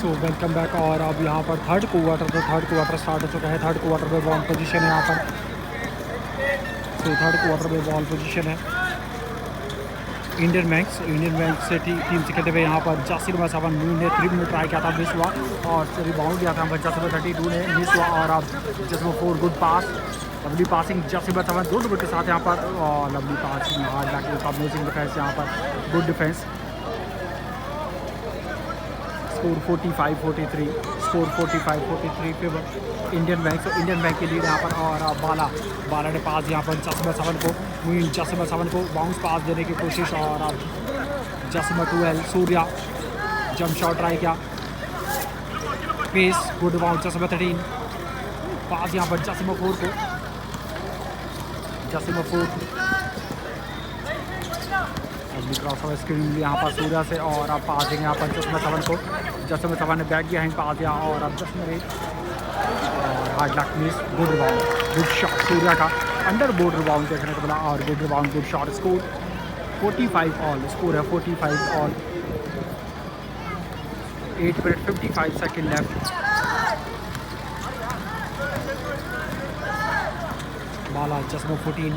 So welcome back. और अब यहाँ पर थर्ड क्वार्टर स्टार्ट हो चुका है। थर्ड क्वार्टर में बॉल पोजीशन है यहाँ पर। सो थर्ड क्वार्टर में बॉल पोजीशन है इंडियन बैंक से टीम से खेलते हुए यहाँ पर जासिर मसावन ने 3 मिनट ट्राई किया था, मिस हुआ। और रिबाउंड दिया था जसम 32 ने, मिस हुआ। और अब जसम 4 गुड पास, लवली पासिंग जसम मसावन 2 नंबर के साथ यहाँ पर। और lovely passing hard back amazing defence यहाँ पर, good defence. Score 45-43, score 45-43 favour Indian Bank. तो इंडियन बैंक की लीड यहाँ पर। और बाला ने पास यहाँ पर जसम 7 को बाउंस पास देने की कोशिश। और अब जसम 12 सूर्या जंप शॉट ट्राई किया, पेस गुड बाउंस जसम 13 पास यहाँ पर जसम 4 को, जसम 4 क्रॉस ओवर स्क्रीन यहाँ पर सूर्या से। और अब पास देंगे यहाँ पर जसम 7 को, जसम 7 ने बैक किया हैंड पास दिया। और अब जसम 8 और hard luck miss, good rebound, good shot Surya का, अंडर बोर्ड रिबाउंड देखने को मिला। और good rebound, good shot. Score 45 all, score है 45 all. 8 minute 55 second left. Bala जसम 14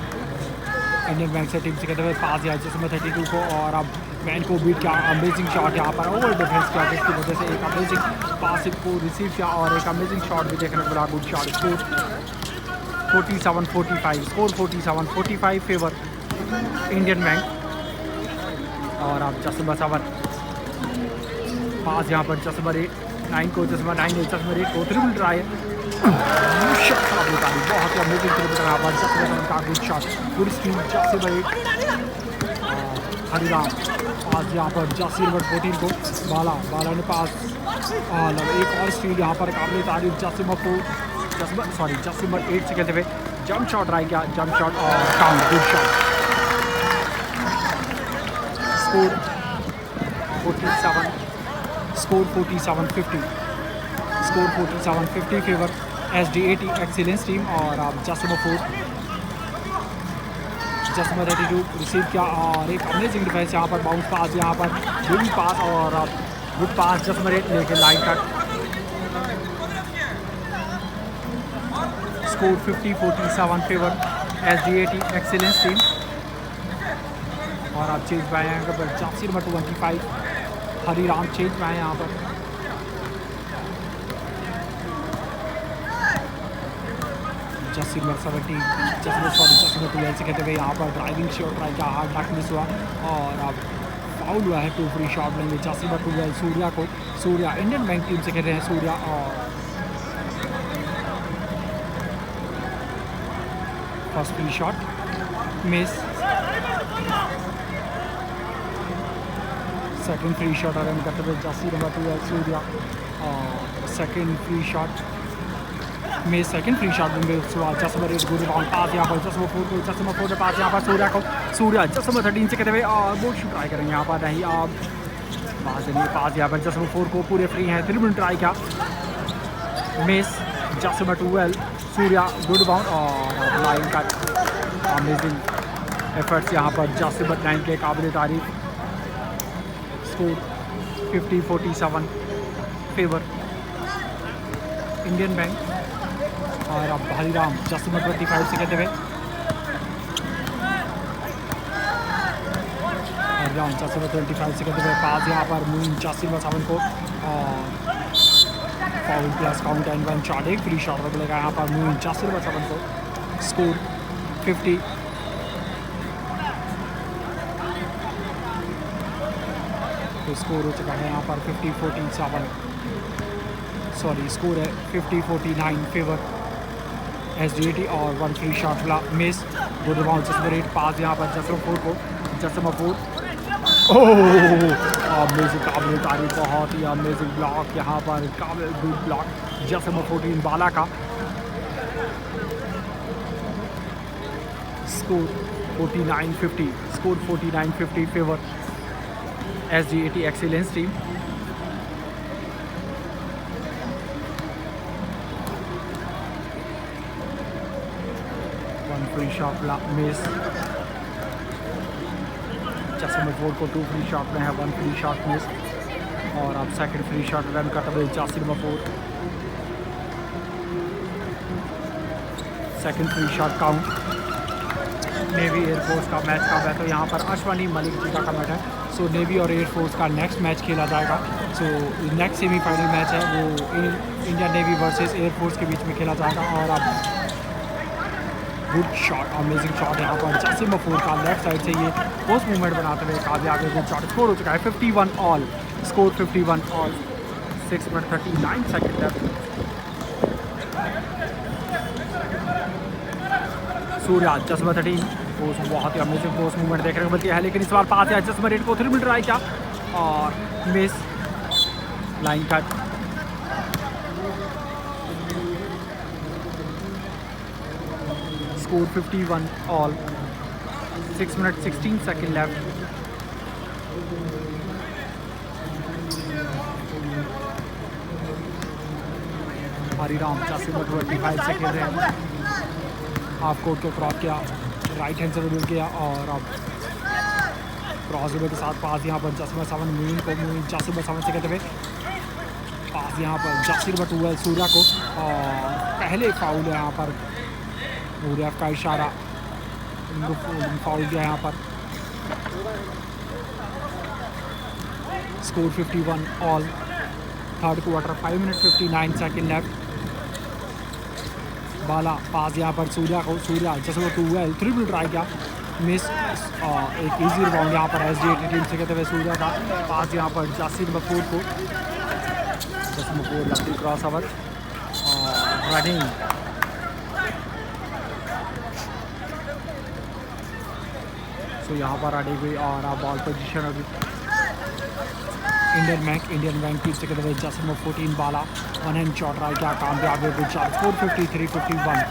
इंडियन बैंक से टीम से कहते हुए पास दिया जसम 32 को। और अब मैन को बीट किया, अमेजिंग शॉट यहाँ पर, ओवर डिफेंस किया जिसकी वजह से एक अमेजिंग पास को रिसीव किया और एक अमेजिंग शॉट भी देखने को मिला, good shot. Score 47-45, score 47-45 favour Indian bank. और अब जसम 7 पास यहाँ पर जसम 9 को, जसम 9 जसम 8 को ट्रिपल ट्राई, बहुत ही अमेजिंग ट्रिपल यहाँ पर जसम 7 का, गुड शॉट, गुड स्टील जसम 8। हरिराम पास यहाँ पर जासिर 14 को, बाला ने पास। एक और स्टील यहाँ पर काबिल तारीफ जसम 8 से खेलते हुए जंप शॉट ट्राई किया, जंप शॉट और count, good shot. Score 47-50, score 47-50 favour SDAT excellence team. और अब जसम 4 जसम 32 रिसीव किया और एक अमेजिंग डिफेंस यहाँ पर, बाउंस पास यहाँ पर, गुड पास। और अब गुड पास जसम 8 लेके लाइन तक। Score 50-47 favour SDAT excellence team. और अब चेंज पे आए यहाँ पर जासिर 25 हरिराम चेंज पे आए यहाँ पर। जसम 17 जसम 12 से कहते हुए यहाँ पर ड्राइविंग शॉट ट्राई किया, हार्ड लक मिस हुआ। और अब फाउल हुआ है, 2 फ्री शॉट लेंगे जसम 12 सूर्या को। सूर्या इंडियन बैंक टीम से खेल रहे हैं सूर्या। और first free shot miss, second free shot attempt करते हुए जसम 12 सूर्या। और सेकंड फ्री शॉट में सेकंड फ्री शॉट में जसम 8 गुड बाउंड पास यहाँ पर जसम 4 को, जसम 4 ने पास यहाँ पर सूर्या को, सूर्या जसम 13 से कहते हुए बोर्ड शूट ट्राई करेंगे यहाँ पर, नहीं अब पास यहाँ पर जसम 4 को, पूरे फ्री हैं, 3 मिनट ट्राई किया, मिस जसम 12 सूर्या गुड बाउंड। और लाइन का अमेजिंग एफर्ट्स यहाँ पर जसम 9 के काबिल तारीफ। Score 50-47 favour Indian bank. और अब हरिराम जसम 25 से कहते हुए हरिराम जसम 25 से कहते हुए पास यहाँ पर मून जसम 7 को। और foul plus count and 1 shot, एक फ्री शॉट मिलेगा यहाँ पर मून जसम 7 को। स्कोर 50 तो स्कोर हो चुका है यहाँ पर 50-47, सॉरी स्कोर है 50-49 फेवर SDAT। और 1 फ्री शॉट मिला, मिस, गुड बाउंस जसम 8 पास यहाँ पर जसम 4 को, जसम 4 अमेजिंग काबिल तारीफ, बहुत ही अमेजिंग ब्लॉक यहाँ पर, काबिल गुड ब्लॉक जसम 14 बाला का। Score 49-50, score 49-50 favour SDAT excellence team. Free shot miss, जसम 4 को 2 फ्री शॉट में है, 1 फ्री शॉट मिस। और अब सेकंड फ्री शॉट रन करते हुए jersey number 4, second free shot count. Navy Air Force का मैच का है, तो यहाँ पर अश्वनी मलिक जी का मैच है। सो नेवी और एयरफोर्स का नेक्स्ट मैच खेला जाएगा। सो नेक्स्ट सेमीफाइनल मैच है वो इंडियन नेवी वर्सेस एयरफोर्स के बीच में खेला जाएगा। और अब गुड शॉट, अमेजिंग शॉट यहाँ पर जासिर नंबर 4 का लेफ्ट साइड से ये पोस्ट मूवमेंट बनाते हुए कामयाब है। गुड शॉट, स्कोर हो चुका है 51 all, score 51 all, 6 minute 39 second left. Surya just number 13, post बहुत ही अमेजिंग पोस्ट मूवमेंट देखने को मिलती है, लेकिन इस बार पास है जस्ट नंबर 8 को 3 मीटर ट्राई किया और miss, line cut. Score 51 all, 6 minute 16 second left. Hariram jersey number 25 से खेल रहे हैं। हाफ कोर्ट को क्रॉस किया, राइट हैंड से विड्रॉल किया और अब क्रॉस ओवर के साथ पास यहाँ पर जासिर नंबर 7 मूविंग को जासिर नंबर 7 से कहते हुए पास यहाँ पर जासिर नंबर 12 सूर्या को, और पहले फाउल है यहाँ पर, रेफ का इशारा, उनको फाउल किया यहाँ पर। Score 51 all, third quarter, 5 minute 59 second left. Bala pass यहाँ पर सूर्या को, सूर्या जैसे वो 12 3 मिनट ट्राई किया, मिस, एक इजी रिबाउंड यहाँ पर SDA टीम से कहते हुए सूर्या का पास यहाँ पर जासिर नंबर 4 को, जैसे नंबर 4 लंबी क्रॉस ओवर और रनिंग। सो यहाँ पर अड़ी हुई और आप बॉल पोजीशन अभी इंडियन बैंक टीम से कहते हुए जासिर नंबर 14 बाला वन हैंड शॉट रहा क्या कामयाब है। Good shot, score 53-51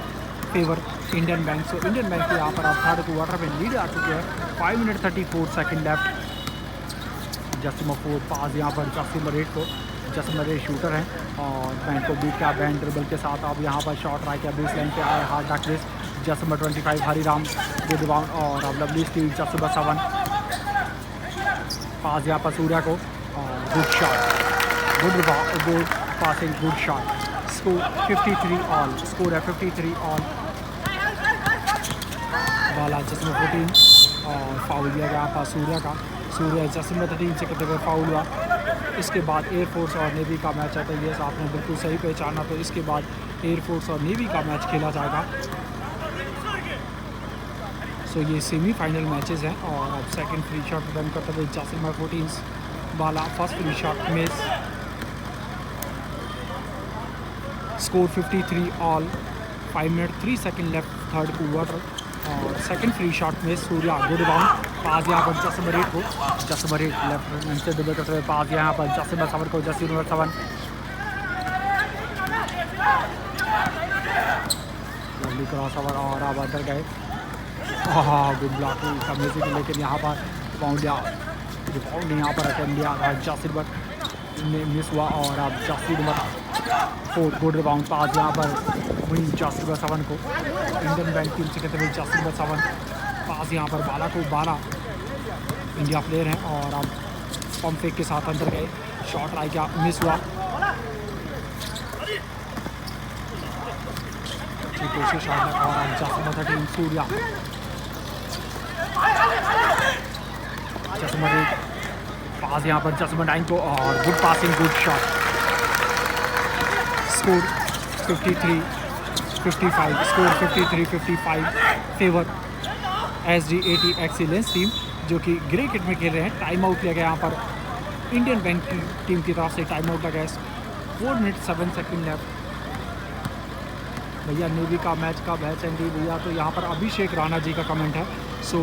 favour Indian Bank. So Indian bank के यहाँ पर आप थर्ड क्वार्टर में लीड आ चुके हैं, 5 minute 34 second left. Yasir number 4 pass यहाँ पर जासिर नंबर 8 को, जासिर नंबर 8 शूटर हैं और बैंक को बीट किया, बैंक ड्रिबल के साथ अब यहाँ पर शॉट रहा क्या बेस लाइन पे आया, हार्ड डाक base. Yasir number 25 Hariram good rebound और अब लवली स्टील जासिर नंबर 7 पास यहाँ पर सूर्या को, good shot, good rebound, good passing, good shot. Score 53 all, score है 53 ऑल। बाला जासिर नंबर 14 और फाउल दिया गया यहाँ पर सूर्या का, सूर्या जासिर नंबर 13 से कहते हुए फाउल हुआ। इसके बाद एयरफोर्स और नेवी का मैच है, तो ये आपने बिल्कुल सही पहचाना, तो इसके बाद एयरफोर्स और नेवी का मैच खेला जाएगा। सो ये सेमीफाइनल मैचेस हैं और अब सेकंड फ्री शॉट रन करते हुए jersey number 14 Bala, first free shot miss. Score 53 all, 5 minute 3 second left third quarter और सेकंड फ्री शॉट में सूर्या गुड रिबाउंड, पास यहाँ पर जासिर नंबर 8 को, जासिर नंबर 8 लेफ्ट नीचे डबल करते हुए पास यहाँ पर जासिर नंबर 7 को, जासिर नंबर 7 जल्दी क्रॉस ओवर और अब अंदर गए, हाँ गुड ब्लॉक अमेजिंग, लेकिन यहाँ पर बाउंड यहाँ पर अटेम्प्ट दिया जासिर नंबर मिस हुआ और अब Yasir number 4 good rebound pass यहाँ पर वहीं जासिर नंबर 7 को, इंडियन बैंक टीम से कहते हुए जासिर नंबर 7 पास यहाँ पर बाला को, बाला इंडिया प्लेयर हैं और अब पंप फेक के साथ अंदर गए, शॉट ट्राई किया मिस हुआ, अच्छी कोशिश और अब जासिर नंबर 13 सूर्या, जासिर नंबर 8 पास यहाँ पर जासिर नंबर 9 को और good passing, good shot. Score 53-55, score 53-55 favour SDAT excellence team, जो कि ग्रे किट में खेल रहे हैं। टाइम आउट लिया गया यहाँ पर इंडियन बैंक की टीम की तरफ से, टाइम आउट लगा 4 मिनट 7 सेकेंड लेफ्ट। भैया नेवी का मैच का मैच एंडी भैया, तो यहाँ पर अभिषेक राणा जी का कमेंट है। सो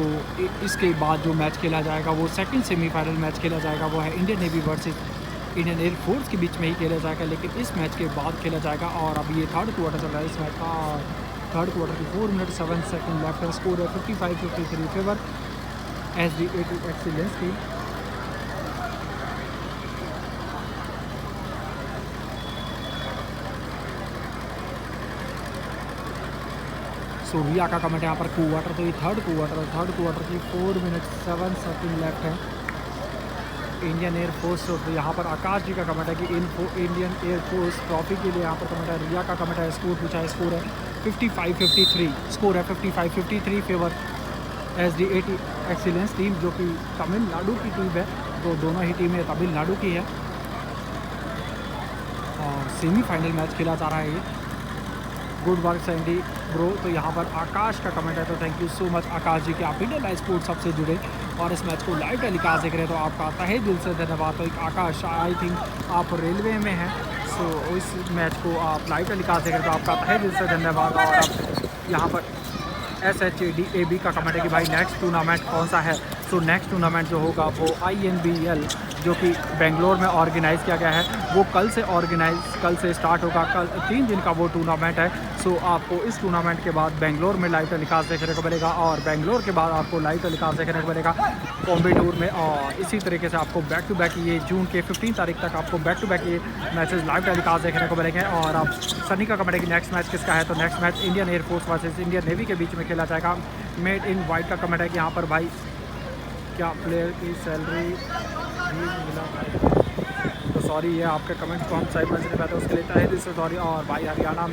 इसके बाद जो मैच खेला जाएगा वो सेकंड सेमीफाइनल मैच खेला जाएगा, वो है Indian Navy versus Indian Air Force के बीच में ही खेला जाएगा, लेकिन इस मैच के बाद खेला जाएगा। और अभी ये थर्ड क्वार्टर चल रहा है इस मैच का और थर्ड क्वार्टर की 4 मिनट 7 सेकेंड लेफ्ट है। स्कोर है 55-53 favour SDAT excellence team. Surya का कमेंट यहाँ पर क्वार्टर, तो ये थर्ड क्वार्टर की 4 मिनट 7 सेकेंड लेफ्ट है। Indian air force. तो यहाँ पर आकाश जी का कमेंट है कि इंडियन एयरफोर्स ट्रॉफी के लिए यहाँ पर कमेंट है। रिया का कमेंट है स्कोर पूछा है, स्कोर है 55-53, स्कोर है 55-53 फेवर SD80 एक्सीलेंस टीम, जो कि तमिलनाडु की टीम है। तो दोनों ही टीमें तमिलनाडु की है और सेमीफाइनल मैच खेला जा रहा है ये। Good work Sandy bro. तो यहाँ पर आकाश का कमेंट है, तो थैंक यू सो मच आकाश जी कि आप इंडियन लाइव स्पोर्ट्स सबसे जुड़े और इस मैच को लाइव टेलीकास्ट देख रहे हैं। तो आपका तहे दिल से धन्यवाद। तो आकाश आई थिंक आप रेलवे में हैं, सो इस मैच को आप लाइव टेलीकास्ट देख रहे हैं, तो आपका तहे दिल से धन्यवाद। और आप यहाँ पर SHADAB का कमेंट है कि भाई नेक्स्ट टूर्नामेंट कौन सा है। सो नेक्स्ट टूर्नामेंट जो होगा वो INBL जो कि बेंगलोर में ऑर्गेनाइज़ किया गया है, वो कल से स्टार्ट होगा। कल 3 दिन का वो टूर्नामेंट है। सो आपको इस टूर्नामेंट के बाद बेंगलोर में लाइव टेलीकास्ट देखने को मिलेगा और बेंगलोर के बाद आपको लाइव टेलीकास्ट देखने को मिलेगा कोयम्बटूर में। और इसी तरीके से आपको बैक टू बैक ये जून के 15 तारीख तक आपको बैक टू बैक ये मैचेस लाइव टेलीकास्ट देखने को मिलेंगे। और अब सनी का कमेंट है कि नेक्स्ट मैच किसका है। तो next match Indian air force versus Indian navy के बीच में खेला जाएगा। मेड इन वाइट का कमेंट है कि यहाँ पर भाई क्या प्लेयर की सैलरी नहीं मिला भाई। तो सॉरी, ये आपके कमेंट को हम सही समझ नहीं पाते, उसके लिए तहे दिल से सॉरी। और भाई हरियाणा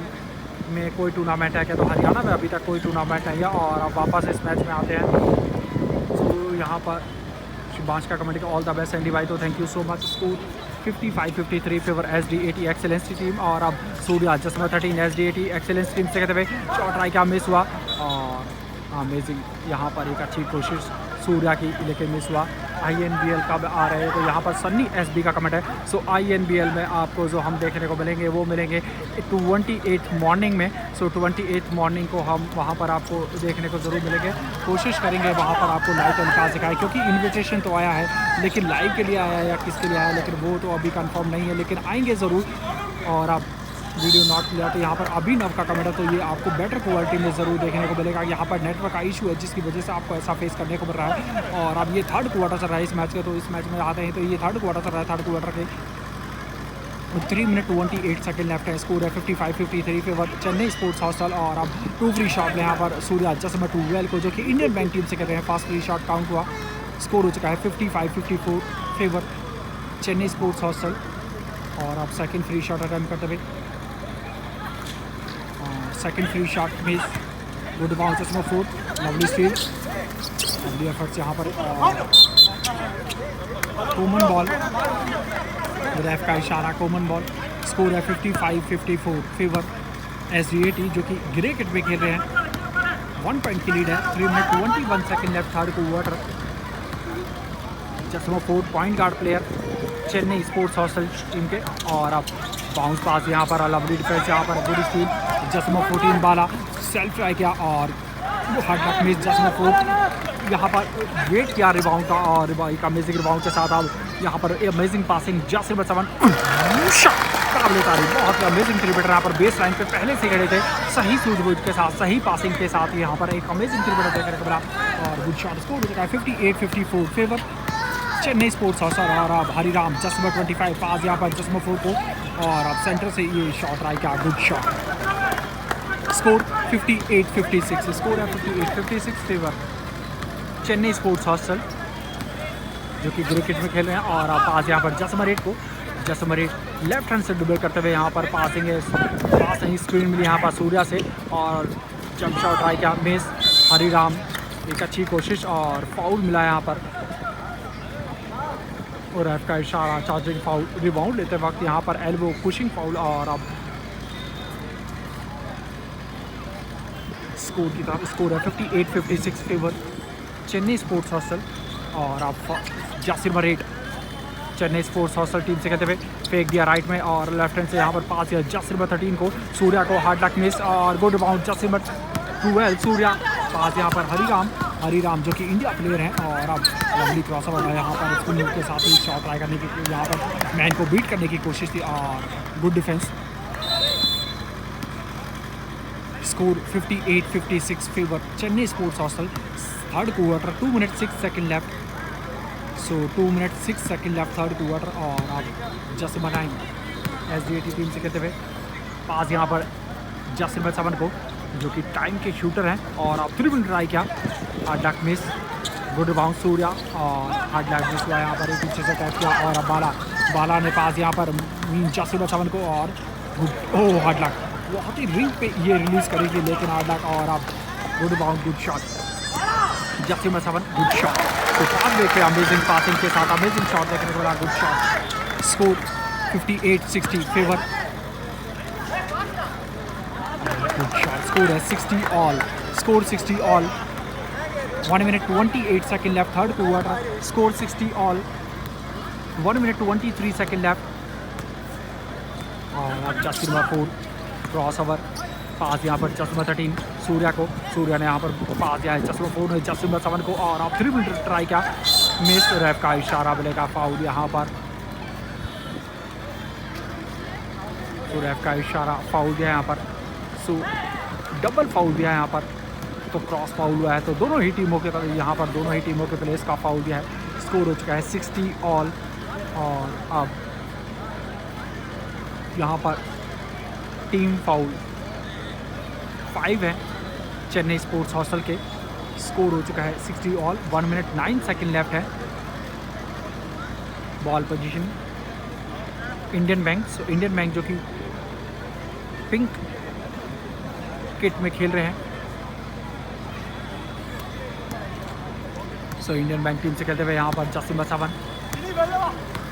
में कोई टूर्नामेंट है क्या। तो हरियाणा में अभी तक कोई टूर्नामेंट नहीं है और अब वापस इस मैच में आते हैं। तो यहाँ पर शुभांश का comment all the best Andy भाई। तो thank you so much. Score 55-53 favour SD80 excellence team. और अब सूर्या जसमा 13 SD80 एक्सेलेंस टीम से कहते हुए शॉट ट्राई क्या मिस हुआ और अमेजिंग यहाँ पर एक अच्छी कोशिश सूर्या की, लेकिन मिस हुआ। INBL कब आ रहे हैं। तो यहाँ पर सन्नी SB का कमेंट है। सो INBL में आपको जो हम देखने को मिलेंगे वो मिलेंगे 28 मॉर्निंग में। सो 28 मॉर्निंग को हम वहाँ पर आपको देखने को ज़रूर मिलेंगे। कोशिश करेंगे वहाँ पर आपको लाइव टेलीकास्ट दिखाएं, क्योंकि इन्विटेशन तो आया है, लेकिन लाइव के लिए आया है या किसके लिए आया है, लेकिन वो तो अभी कंफर्म नहीं है, लेकिन आएंगे ज़रूर। और आप वीडियो नॉट क्लियर। तो यहाँ पर अभिनव का कमेंट है, तो ये आपको बेटर क्वालिटी में ज़रूर देखने को मिलेगा। यहाँ पर नेटवर्क का इशू है जिसकी वजह से आपको ऐसा फेस करने को मिल रहा है। और अब ये थर्ड क्वार्टर चल रहा है इस मैच का। तो इस मैच में आते हैं तो ये थर्ड क्वार्टर चल रहा है। थर्ड क्वार्टर के 3 मिनट 28 सेकंड लेफ्ट है। स्कोर है 55-53 फेवर चेन्नई स्पोर्ट्स हॉस्टल। और अब 2 फ्री शॉट में यहाँ पर सूर्या जसमा 12 को, जो कि इंडियन बैंक टीम से कहते हैं, फास्ट फ्री शॉट काउंट हुआ। स्कोर हो चुका है 55-54 फेवर चेन्नई स्पोर्ट्स हॉस्टल। और अब सेकेंड फ्री शॉट अटैम्प्ट करते हुए second free shot miss. Good bounce जसमा 4, लवली स्टील, लवली एफर्ट्स यहाँ पर। कॉमन बॉल, रेफ का इशारा, कॉमन बॉल। स्कोर है 55-54 फेवर SD80 जो कि ग्रे किट में खेल रहे हैं। 1 पॉइंट की लीड है। 3 minute 21 second left third quarter. जसमा 4 point guard player Chennai sports hostel team के। और अब बाउंस पास यहाँ पर लवली डिफेंस, यहाँ पर गुड स्टील। जसमा 14 बाला सेल्फ ट्राई किया और हार्ड लक मिस। जसमा 4 यहाँ पर वेट किया रिबाउंड का और एक अमेजिंग रिबाउंड के साथ अब यहाँ पर अमेजिंग पासिंग। जसमा 7 काबिल तारीफ, बहुत अमेजिंग क्रिकेटर यहाँ पर बेस लाइन पे पहले से खड़े थे, सही सूझबूझ के साथ, सही पासिंग के साथ यहाँ पर एक अमेजिंग क्रिकेटर देखने को मिला। और गुड शॉट। स्कोर हो चुका है 58-54 फेवर चेन्नई स्पोर्ट्स हॉस्टल। और अब हरिराम जसमा 25 पास यहाँ पर जसमा 4 को, और अब सेंटर से ये शॉट ट्राई किया, गुड शॉट। स्कोर 58-56, स्कोर है 58-56 फेवर चेन्नई स्पोर्ट्स हॉस्टल जो कि क्रिकेट में खेल रहे हैं। और अब पास यहाँ पर जसमा 8 को, जसमा 8 लेफ्ट हैंड से डुबल करते हुए यहाँ पर पासिंग है, पास नहीं स्क्रीन मिली यहाँ पर सूर्या से और जंप शॉट ट्राई किया, मिस। हरिराम एक अच्छी कोशिश और फाउल मिला यहाँ पर और रेफ का इशारा, चार्जिंग फाउल। रिबाउंड लेते वक्त यहाँ पर एल्बो पुशिंग फाउल। और अब स्कोर की तरफ, स्कोर है 58-56 फेवर चेन्नई स्पोर्ट्स हॉस्टल। और अब Yasir मरेट Chennai sports hostel team से कहते हुए फेंक दिया राइट में और लेफ्ट हैंड से यहाँ पर पास किया जासिर 13 को, सूर्या को हार्ड लक मिस और गुड बाउंड। जासिर 12 सूर्या पास यहाँ पर हरिराम जो कि इंडिया प्लेयर हैं। और अब लवली क्रॉस ओवर यहाँ पर स्पिन के साथ ही शॉट ट्राई करने की, यहाँ पर मैन को बीट करने की कोशिश थी और good defence. Score 58-56 favour Chennai sports hostel. Third quarter 2 minute 6 second left. So 2 minute 6 second left third quarter. और अब जसमा 9 SD80 टीम से कहते हुए पास यहाँ पर जसमा 7 को, जो कि टाइम के शूटर हैं। और अब 3 मिनट ट्राई किया, duck miss. Good bounce Surya और हार्ड लैग जिस हुआ यहाँ पर एक पीछे से टैप किया और अब बाला ने पास यहाँ पर जासिम अल को और गुड हार्ड लैग बहुत ही रिंग पे ये रिलीज करेगी लेकिन हार्ड लैग और अब good bounce good shot Jasim Al good shot. तो पास देखते हैं अमेजिंग पासिंग के साथ अमेजिंग शॉट देखने को मिला good shot. Score 58-60 favour good shot. Score है 60 all score 60 all 1 minute 28 second left third quarter score 60 all 1 minute 23 second left और अब जस्ट नंबर 4 क्रॉस ओवर पास यहाँ पर जस्ट नंबर 13 सूर्या को सूर्या ने यहाँ पर पास दिया है जस्ट नंबर 4 ने जस्ट नंबर 7 को और अब 3 मिनट ट्राई किया मिस रेफ का इशारा मिलेगा फाउल यहाँ पर तो रेफ का इशारा फाउल दिया यहाँ पर सो डबल फाउल दिया है यहाँ पर तो क्रॉस फाउल हुआ है तो दोनों ही टीमों के यहाँ पर दोनों ही टीमों के प्लेयर्स का फाउल दिया है। स्कोर हो चुका है 60 ऑल और अब यहाँ पर टीम फाउल 5 है चेन्नई स्पोर्ट्स हॉस्टल के। स्कोर हो चुका है 60 ऑल 1 minute 9 second लेफ्ट है। Ball position Indian Bank Indian bank जो कि पिंक किट में खेल रहे हैं। सो इंडियन बैंक टीम से खेलते हुए यहाँ पर जासिम अल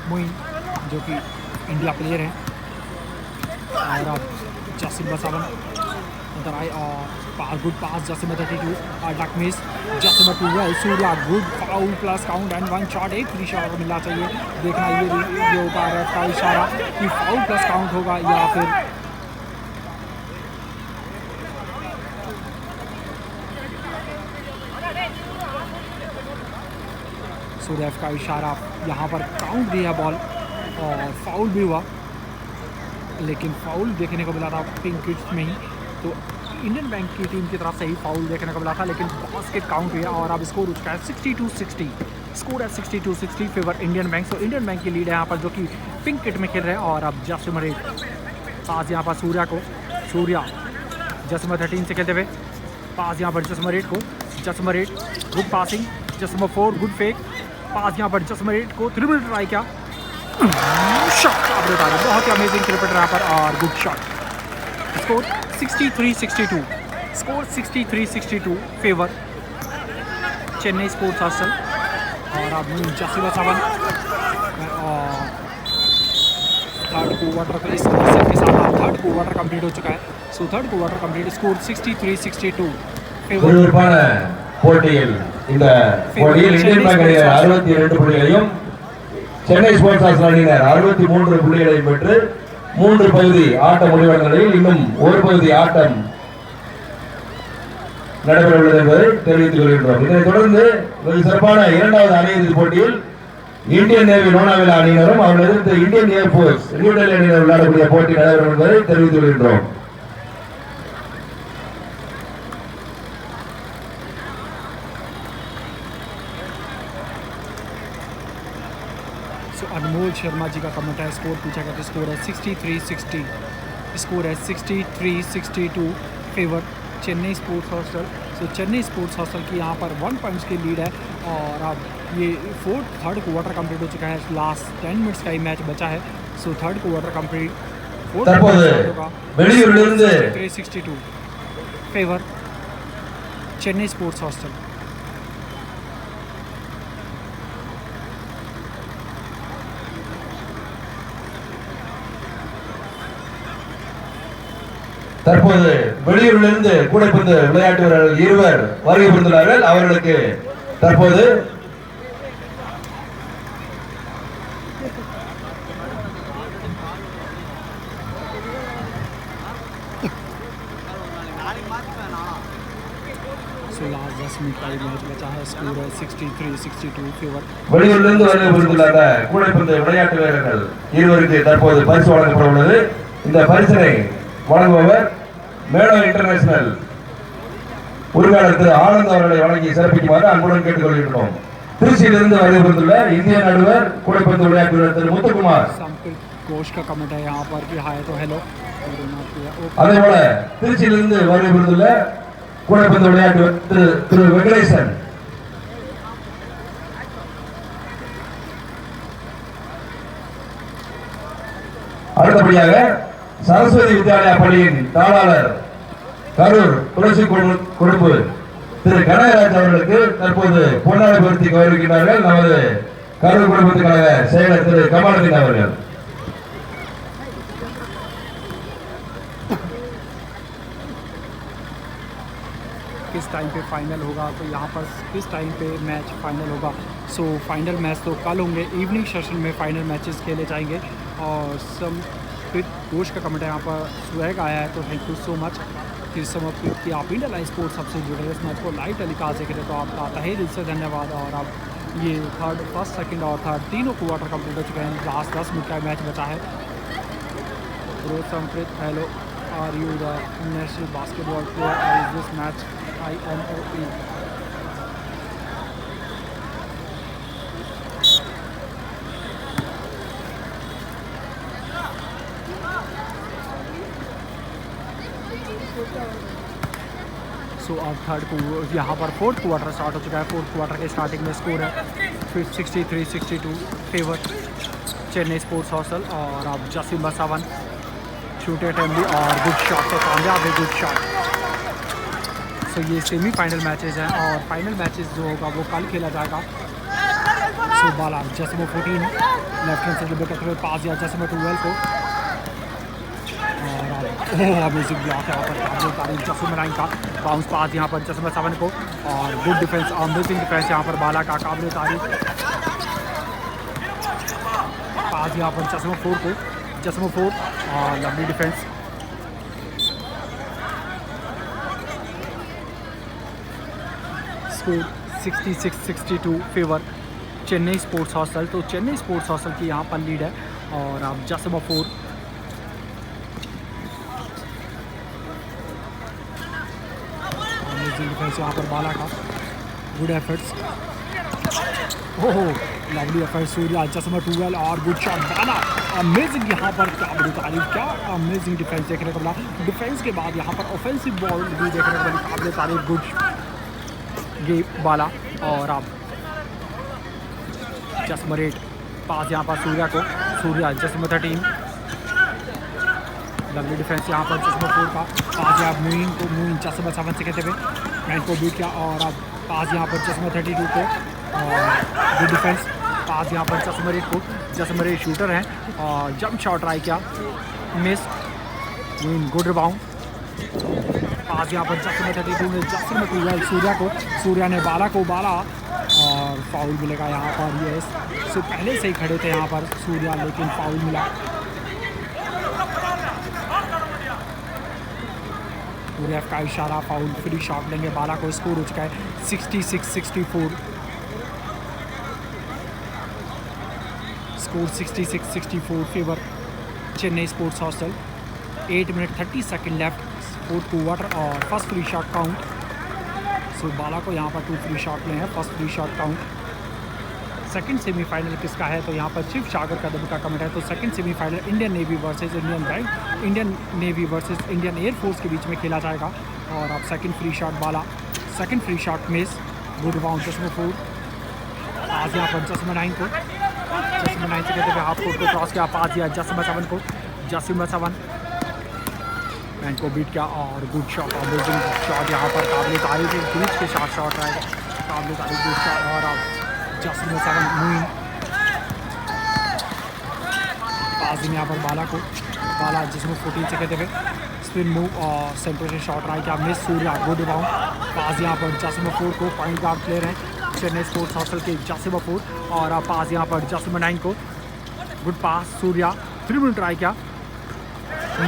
मोइन जो कि इंडिया प्लेयर हैं और अब जासिम अल अंदर आए और गुड पास जासिम अल 32 डक miss Jasim Al Surya good foul plus count and 1 shot एक फ्री शॉट को मिलना चाहिए। देखना ये होता है का इशारा कि फाउल प्लस काउंट होगा या फिर सूर्या का इशारा यहाँ पर काउंट दिया बॉल और फाउल भी हुआ लेकिन फाउल देखने को मिला था पिंक किट्स में ही तो इंडियन बैंक की टीम की तरफ से ही फाउल देखने को मिला था लेकिन बास्केट काउंट हुआ और अब स्कोर हो चुका है 62-60 स्कोर है 62-60 फेवर इंडियन बैंक। तो इंडियन बैंक की लीड है यहाँ पर जो कि पिंक किट में खेल रहे हैं और अब जस्ट नंबर 8 पास यहाँ पर सूर्या को सूर्या जस्ट नंबर 13 से खेलते हुए पास यहाँ पर जस्ट नंबर 8 को जस्ट नंबर 8 गुड पासिंग जस्ट नंबर 4 गुड फेक पास यहाँ पर जस्ट नंबर 8 को 3 मिनट ट्राई किया शॉट बहुत ही अमेजिंग क्रिकेटर यहाँ पर और good shot. Score 63-62 score 63-62 favour Chennai sports hostel और अब जासिम अल और थर्ड क्वार्टर के साथ थर्ड क्वार्टर कंप्लीट हो चुका है। So third quarter complete score 63-62 favour போட்டியில் இந்த போட்டியில் இந்தியன் பேங்க் அணியினர் 62 புள்ளிகளையும் சென்னை ஸ்போர்ட்ஸ் ஹாஸ்டல் அணியினர் 63 புள்ளிகளையும் பெற்று 3 பகுதி ஆட்டம் முடிவடைந்த நிலையில் இன்னும் ஒரு பகுதி ஆட்டம் நடைபெற உள்ளது என்பதை தெரிவித்துக் கொள்கின்றோம்। இதனைத் தொடர்ந்து ஒரு சிறப்பான இரண்டாவது அரையிறுதி போட்டியில் இந்தியன் நேவி லோனாவிலா அணியினரும் அவர்கள் எதிர்த்து இந்தியன் ஏர்போர்ஸ் நியூடெல்லி அணியினர் விளையாடக்கூடிய போட்டி நடைபெறும் என்பதை தெரிவித்துக் கொள்கின்றோம்। अनमोल शर्मा जी का कमेंट है स्कोर पूछा गया तो स्कोर है 63-60 स्कोर है 63-62 फेवर चेन्नई स्पोर्ट्स हॉस्टल। सो चेन्नई स्पोर्ट्स हॉस्टल की यहाँ पर 1 पॉइंट्स की लीड है और अब ये थर्ड क्वार्टर कंप्लीट हो चुका है। लास्ट 10 मिनट्स का ही मैच बचा है। So third quarter complete 362 favour Chennai sports hostel. தற்போது வெளியூரிலிருந்து கூடைப்பந்து விளையாட்டு வீரர்கள் இருவர் வருகை புரிந்துள்ளார்கள். அவர்களுக்கு தற்போது வெளியூரிலிருந்து வருகை புரிந்துள்ள கூடைப்பந்து விளையாட்டு வீரர்கள் இருவருக்கு தற்போது பரிசு வழங்கப்பட உள்ளது. இந்த பரிசினை வழங்குபவர் மேடோ இன்டர்நேஷனல் உரிமையாளர் திரு ஆனந்த் அவர்களை வழங்கி சிறப்பிக்குமாறு அன்புடன் கேட்டுக்கொள்கின்றோம். திருச்சியிலிருந்து வருகை புரிந்துள்ள இந்திய நடுவர் கூடைப்பந்து விளையாட்டு வீரர் திரு முத்துக்குமார் அதேபோல திருச்சியிலிருந்து வருகை புரிந்துள்ள கூடைப்பந்து விளையாட்டு திரு வெங்கடேசன் அடுத்தபடியாக சரஸ்வதி வித்யாலயா பள்ளியின் தாளாளர் கரூர் துளசி குடும்பு திரு கனகராஜ் அவர்களுக்கு தற்போது பொன்னாடை பொருத்தி கௌரவிக்கிறார்கள் நமது கரூர் குடும்பத்துக்காக செயலர் திரு கமாலுதீன் அவர்கள். किस टाइम पे फाइनल होगा, तो यहाँ पर किस टाइम पे मैच फाइनल होगा. सो फाइनल मैच तो कल होंगे, इवनिंग सेशन में फाइनल मैचेस खेले जाएंगे. और समप्रीत घोष का कमेंट यहाँ पर स्वैग आया है, तो थैंक यू सो मच कि समप्रीत कि आप इंडिया लाइव स्पोर्ट्स सबसे जुड़े इस मैच को लाइव टेलीकास्ट देख रहे हैं, तो आपका तहे दिल से धन्यवाद. और अब ये फर्स्ट सेकंड और थर्ड तीनों क्वार्टर कंप्लीट हो चुके हैं. लास्ट 10 मिनट का मैच बचा है. Sampreet, hello, are you the national basketball player और is this match INOE? So अब थर्ड को यहाँ पर फोर्थ क्वार्टर स्टार्ट हो चुका है. फोर्थ क्वार्टर के स्टार्टिंग में स्कोर है 63-62 फेवर चेन्नई स्पोर्ट्स हॉस्टल. और अब जसीम बसावन शूट अटेम्प्ट और गुड शॉट, तो कामयाब है, गुड शॉट. सो ये सेमीफाइनल मैचेस हैं और फाइनल मैचेस जो होगा वो कल खेला जाएगा. सो बाला जसमो 14 लेफ्ट हैंड से करते हुए पास दिया जसमो 12 को. और अमेजिंग ब्लॉक यहाँ पर जसमो 9 का बाउंस पास यहाँ पर जसमो 7 को. और गुड डिफेंस, अमेजिंग डिफेंस यहाँ पर बाला का काबिल तारीफ. पास यहाँ पर जसमो 4 को, जसमो 4 और lovely defence. Score 66-62 favour Chennai sports hostel. तो चेन्नई स्पोर्ट्स हॉस्टल की यहाँ पर लीड है. और अब जसमो 4 डिफेंस यहाँ पर बाला का गुड एफर्ट्स. ओहो लवली एफर्ट सूर्या जसमो 12 और गुड शॉट बाला. अमेजिंग यहाँ पर क्या बड़ी तारीफ, क्या अमेजिंग डिफेंस देखने को मिला. डिफेंस के बाद यहाँ पर ऑफेंसिव बॉल भी देखने को मिली, काबिल तारीफ, गुड गेम बाला. और अब जसमो 8 पास यहाँ पर सूर्या को, सूर्या जसमो 13 लवली डिफेंस यहाँ पर जसमो 4 का. पास यहाँ मुइन को, मुइन जसमो 7 से कहते हुए मैन को बीट किया. और अब पास यहाँ पर जसमो 32 को और गुड डिफेंस. पास यहाँ पर जसमो 8 को, जसमो 8 शूटर हैं और जंप शॉट ट्राई किया, miss. Muin good rebound. Pass यहाँ पर जसमो 32 में जसमो 12 सूर्या को, सूर्या ने बाला को बाला और फाउल मिलेगा यहाँ पर. ये इससे पहले से ही खड़े थे यहाँ पर सूर्या, लेकिन फाउल मिला. पूरे का इशारा, फाउल, फ्री शॉट लेंगे बाला को. स्कोर हो चुका है 66-64. Score 66-64 favour Chennai sports hostel. 8 minute 30 second left fourth quarter और फर्स्ट फ्री शॉट काउंट. सो बाला को यहाँ पर 2 फ्री शॉट ले हैं, first free shot count. Second semifinal किसका है, तो यहाँ पर शिव सागर कदम का कमेंट है. तो second semifinal Indian Navy versus Indian Bank, Indian Navy versus Indian Air Force के बीच में खेला जाएगा. और अब second free shot Bala, second free shot miss, good rebound जसमो 4. पास यहाँ पर जसमो 9 को, जसमो 9 से कहते हुए हाफ कोर्ट को क्रॉस किया. पास दिया जसमो 7 को, जसमो 7 मैन को बीट किया. और गुड शॉट, अमेजिंग शॉट यहाँ पर, काबिल तारीफ, ग्रिच के साथ शॉट रहेगा, काबिल तारीफ गुड शॉट. और अब जसमो 7 मुइन पास दिन यहाँ पर बाला को, बाला जसमो 14 से कहते हुए स्पिन मूव और सेंटर से शॉट ट्राई किया, miss. Surya good rebound. Pass यहाँ पर जसमो 4 को, पॉइंट गार्ड प्लेयर हैं चेन्नई स्पोर्ट्स हॉस्टल के जसमो 4. और अब पास यहाँ पर जसमो 9 को, good pass. Surya 3 minute try किया,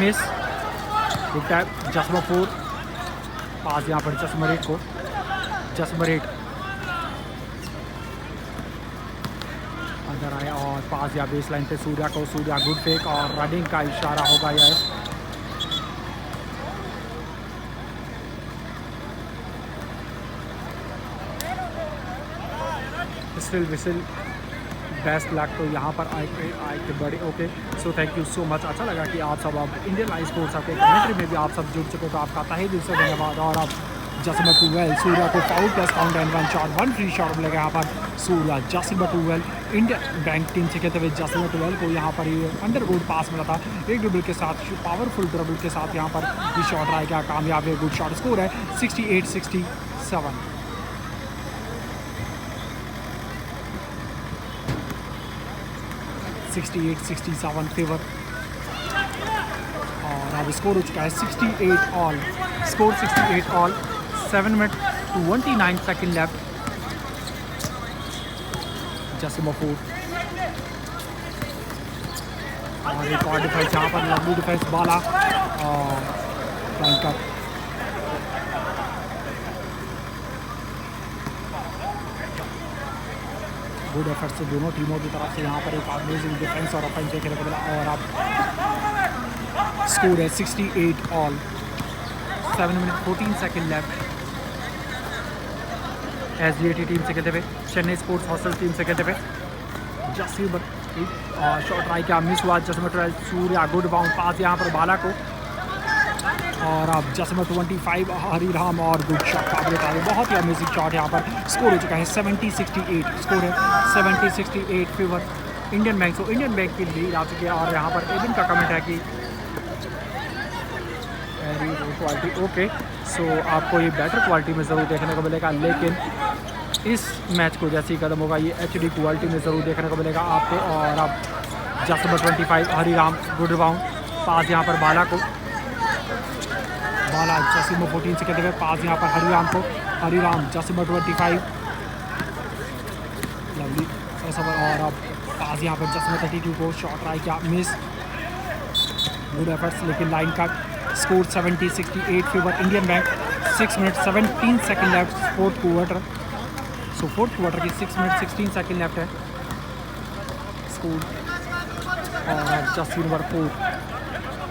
मिस. गुड टैप जसमो 4. पास यहाँ पर जसमो 8 को, जसमो 8 अंदर आया और पास या बेस लाइन पे सूर्या को, सूर्या गुड फेक और रनिंग का इशारा होगा. यह विसिल बेस्ट लक. तो यहाँ पर आए थे बड़े. Okay, so thank you so much. अच्छा लगा कि आप सब अब इंडियन लाइव स्पोर्ट्स आपके कमेंट्री में भी आप सब जुड़ चुके, तो आपका तहे दिल से धन्यवाद. और अब जसमो 12 सूर्या को foul plus count and 1 shot, 1 free shot मिलेगा यहाँ पर सूर्या जासिम बटूवेल इंडियन बैंक टीम से कहते हुए जासिम बटूवेल को यहाँ पर ये अंडर गोल पास मिला था, एक ड्रिबल के साथ पावरफुल ड्रिबल के साथ यहाँ पर ये शॉट रहा क्या कामयाब है, गुड शॉट। स्कोर है 68-67, 68-67 फेवर। और अब स्कोर हो चुका है 68 all, score 68 all, 7 minute 29 second left. Jasim अफूर और एक और डिफेंस यहाँ पर, लवली डिफेंस बाला और बैंकर। गुड एफर्ट से दोनों टीमों की तरफ से यहाँ पर एक अमेजिंग डिफेंस और ऑफेंस देखने को मिला। और अब स्कोर है 68 all, 7 minute 14 second left. SGAT team से खेलते हुए, चेन्नई स्पोर्ट्स हॉस्टल टीम से खेलते हुए जसीम शॉट ट्राई किया, मिस हुआ। जसमत सूर्या गुड बाउंड पास यहाँ पर बाला को। और अब जसमत 25 हरिराम और गुड शॉट काबिल तारीफ, बहुत ही अमेजिंग शॉट यहाँ पर। स्कोर हो चुका है 70-68, स्कोर है 70-68 फेवर इंडियन बैंक। तो इंडियन बैंक की लीड आ चुकी है। और यहाँ पर एबिन का कमेंट है कि क्वालिटी ओके, सो आपको ये बेटर क्वालिटी में ज़रूर देखने को मिलेगा, लेकिन इस मैच को जैसे ही खत्म होगा ये HD क्वालिटी में ज़रूर देखने को मिलेगा आपको। और अब जसमत 25 हरिराम गुड बाउंड पास यहाँ पर बाला को, बाला जसीम 14 से कहते हुए पास यहाँ पर हरिराम को, हरिराम जसीम 25 लवली सबर। और अब पास यहाँ पर जसमत 32 को शॉट ट्राई किया, मिस, गुड एफर्ट्स लेकिन line cut. Score 70-68 favour Indian Bank. 6 minute 17 second left fourth quarter. So fourth quarter की 6 मिनट 16 सेकेंड लेफ्ट है। स्कोर और just number 4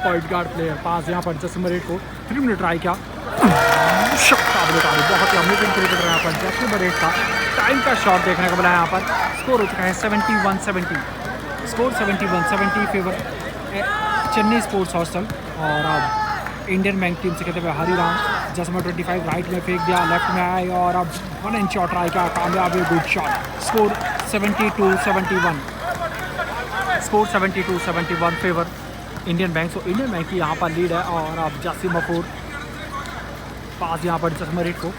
point guard player pass यहाँ पर जस्ट नंबर 8 को 3 मिनट ट्राई किया, बहुत ही अमेजिंग क्रिकेटर यहाँ पर जस्ट नंबर 8 का टाइम का शॉट देखने को मिला यहाँ पर। स्कोर हो चुका है 71-70, score 71-70 favour Chennai sports hostel. और अब इंडियन बैंक टीम से कहते हुए हरिराम जसमत 25 राइट में फेंक दिया, लेफ्ट में आए और अब 1 इंच शॉट ट्राई किया, कामयाब है, good shot. Score 72-71, score 72-71 favour Indian Bank. तो इंडियन बैंक की यहाँ पर लीड है। और अब जासिम अफूर पास यहाँ पर जसमत 8 को,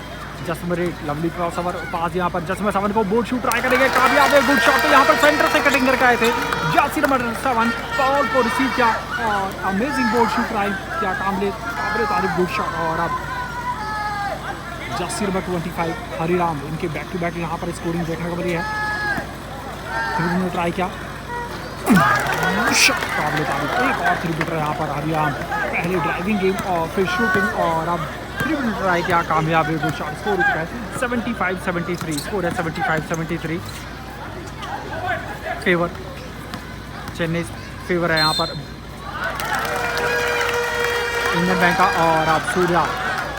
जसमत 8 लवली क्रॉस ओवर पास यहाँ पर जसमत 7 को बोर्ड शूट ट्राई करेंगे, कामयाब है, गुड शॉट। तो यहाँ पर सेंटर से कटिंग करके आए थे जासिम नंबर 7, बॉल को रिसीव किया और अमेजिंग बोर्ड शूट ट्राई किया, काबिल तारीफ गुड शॉट। और अब जासिम नंबर 25 हरिराम, इनके बैक टू बैक यहाँ पर स्कोरिंग देखने को मिली है। 3 मिनट ट्राई किया, काबिल तारीफ, एक और 3 मिनट यहाँ पर हरिराम, पहले ड्राइविंग गेम और फिर शूटिंग और अब 3 मिनट ट्राई किया, कामयाब है, गुड शॉट। स्कोर हो चुका है 75-73, स्कोर है 75-73 फेवर चेन्नई फेवर है यहाँ पर इंडियन बैंक का। और अब सूर्या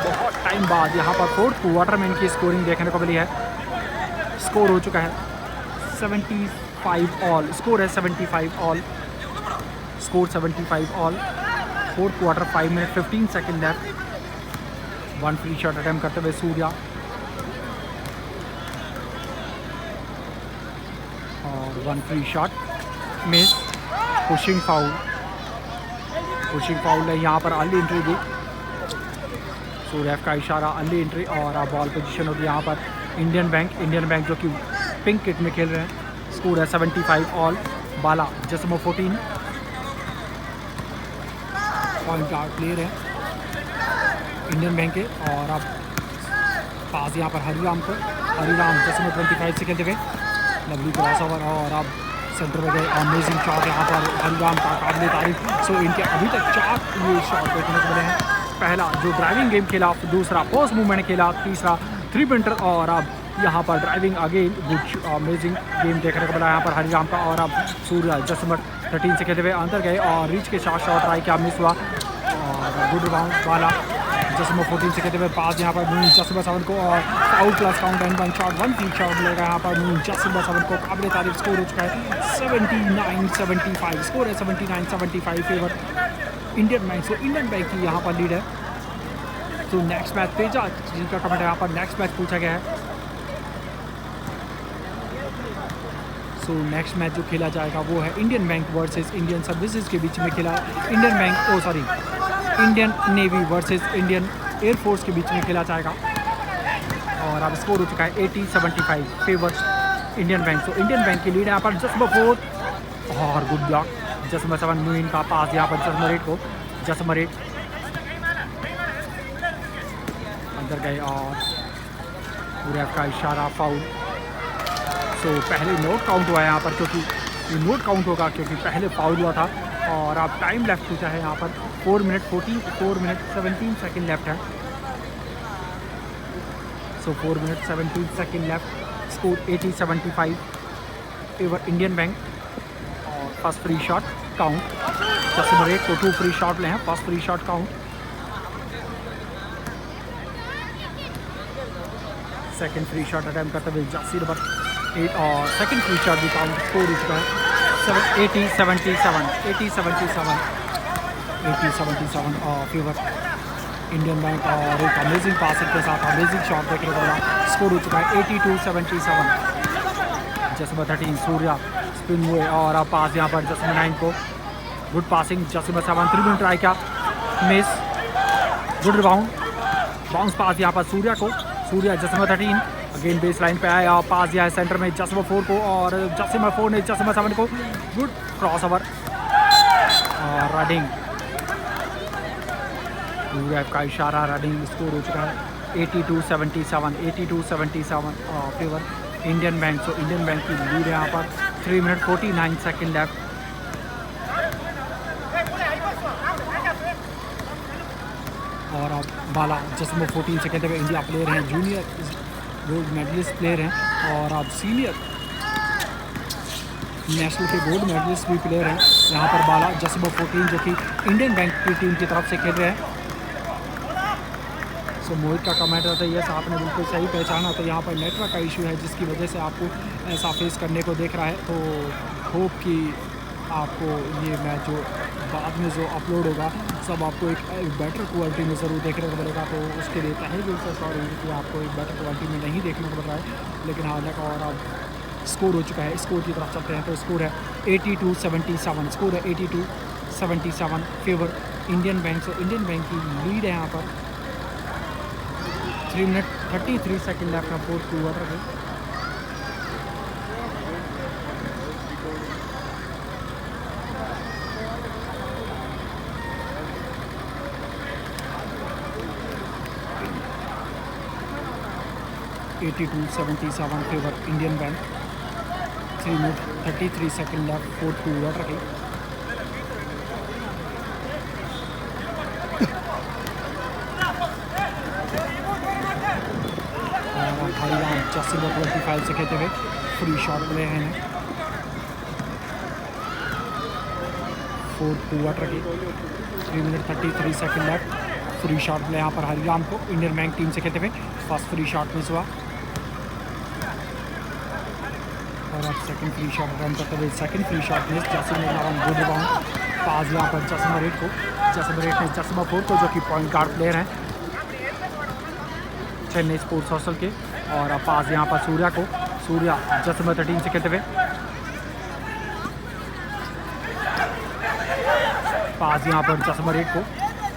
बहुत टाइम बाद यहाँ पर फोर्थ क्वार्टर में इनकी स्कोरिंग देखने को मिली है। स्कोर हो चुका है 75 ऑल, स्कोर है 75 all, score 75 all, fourth quarter 5 minute 15 second left. 1 free shot attempt करते हुए सूर्या और 1 free shot miss, pushing foul, pushing foul है यहाँ पर, अर्ली एंट्री दी, सो रेफ का इशारा, अर्ली एंट्री। और अब बॉल पोजीशन होगी यहाँ पर इंडियन बैंक जो कि पिंक किट में खेल रहे हैं। स्कोर है 75 ऑल, बाला जसमो 14 पॉइंट गार्ड प्लेयर है इंडियन बैंक के। और अब पास यहाँ पर हरिराम को, हरिराम जसमो 25 से खेलते हुए लवली क्रॉस ओवर और अब सेंटर में गए, अमेजिंग शॉट यहाँ पर हरिराम का, काबिल तारीफ। सो इनके अभी तक 4 ये शॉट देखने को मिले हैं। पहला जो ड्राइविंग गेम खेला, दूसरा पोस्ट मूवमेंट खेला, तीसरा 3 पॉइंटर और अब यहाँ पर driving again, good amazing game देखने को मिला यहाँ पर हरिराम का। और अब सूर्य जसमत 13 से खेलते हुए अंदर गए और रीच के साथ शॉट ट्राई किया, मिस हुआ और गुड राउंड वाला जसमत 14 से खेलते हुए पास यहाँ पर मून जसमत 7 को और out plus count and 1 shot 1 free shot मिलेगा यहाँ पर मून जसमत 7 को, काबिल तारीफ। स्कोर हो चुका है 79-75, स्कोर है 79-75 फेवर इंडियन बैंक। सो इंडियन बैंक की यहाँ पर लीड है। तो नेक्स्ट मैच तेजा जी का कमेंट है यहाँ पर, नेक्स्ट मैच पूछा गया है सो नेक्स्ट मैच जो खेला जाएगा वो है Indian bank versus Indian services के बीच में खेला, Indian Navy versus Indian Air Force के बीच में खेला जाएगा। और अब स्कोर हो चुका है 80-75 फेवर इंडियन बैंक। तो इंडियन बैंक की लीड है यहाँ पर जस्ट बिफोर, और गुड ब्लॉक जसमा 7 मुइन का पास यहाँ पर जसमरेट को, जसमरेट अंदर गए और पूरे का इशारा फाउल। सो पहले नोट काउंट हुआ है यहाँ पर, क्योंकि ये नोट काउंट होगा क्योंकि पहले फाउल हुआ था। और अब टाइम लेफ्ट पूछा है यहाँ पर 4 मिनट 17 सेकेंड लेफ्ट है। सो 4 minute 17 second left, score 80-75 favour Indian bank. और फर्स्ट फ्री शॉट काउंट, जसमरेट को 2 फ्री शॉट ले हैं, first free shot count. Second free shot attempt करते हुए जासी नंबर 8 और सेकेंड फ्री शॉट भी काउंट। स्कोर इसका है 80-77 और फेवर इंडियन बैंक। और एक अमेजिंग पासिंग के साथ अमेजिंग शॉट देखने को मिला। स्कोर हो चुका है 82-77। जसमा 13 सूर्या स्पिन हुए और अब पास यहाँ पर जसमा 9 को, गुड पासिंग जसमा 7 3 मिनट ट्राई किया, miss, good rebound, bounce pass यहाँ पर सूर्या को, सूर्या जसमा 13 अगेन बेस लाइन पे आया और पास दिया है सेंटर में जसमा 4 को, और जसमा 4 ने जसमा 7 को, गुड क्रॉस ओवर और रनिंग, पूरा का इशारा रनिंग। स्कोर हो चुका है 82-77 फेवर इंडियन बैंक। सो इंडियन बैंक की लीड है यहाँ पर 3 मिनट 49 सेकेंड लेफ्ट। और अब बाला जसमा 14 से कहते हुए इंडिया प्लेयर हैं, जूनियर गोल्ड मेडलिस्ट प्लेयर हैं और अब सीनियर नेशनल के गोल्ड मेडलिस्ट भी प्लेयर हैं यहाँ पर बाला जसमा 14 जो कि इंडियन बैंक की टीम की तरफ से खेल रहे हैं। सो मोहित का कमेंट रहता है, यस आपने बिल्कुल सही पहचाना, तो यहाँ पर नेटवर्क का इशू है जिसकी वजह से आपको ऐसा फेस करने को देख रहा है। तो होप कि आपको ये मैच जो बाद में जो अपलोड होगा सब आपको एक बेटर क्वालिटी में ज़रूर देखने को मिलेगा। तो उसके लिए तहे दिल से सॉरी कि आपको एक बेटर क्वालिटी में नहीं देखने को मिल रहा है, लेकिन हालांकि और अब स्कोर हो चुका है, स्कोर की तरफ चलते हैं। तो स्कोर है 82-77, स्कोर है 82-77 फेवर इंडियन बैंक। से इंडियन बैंक की लीड है यहाँ पर 3 मिनट 33 सेकेंड लेफ्ट है फोर्थ क्वार्टर में। (82-77 favour Indian bank, 3 minute 33 second left fourth quarter के। हरियाणा 85 से कहते हुए फ्री शॉट ले हैं फोर्थ क्वार्टर की 3 minute 33 second left, free shot ले यहाँ पर हरियाणा को इंडियन बैंक टीम से कहते हुए फर्स्ट फ्री शॉट मिस हुआ। और अब सेकंड फ्री शॉट रन करते हुए सेकंड फ्री शॉट मिस, जसमा 11 गुड रिबाउंड पास यहाँ पर जसमरेट को, जसमरेट ने जसमा 4 को जो कि पॉइंट गार्ड प्लेयर हैं चेन्नई स्पोर्ट्स हॉस्टल के। और अब पास यहाँ पर सूर्या को, सूर्या जसमा 13 से खेलते हुए पास यहाँ पर जसमरेट को,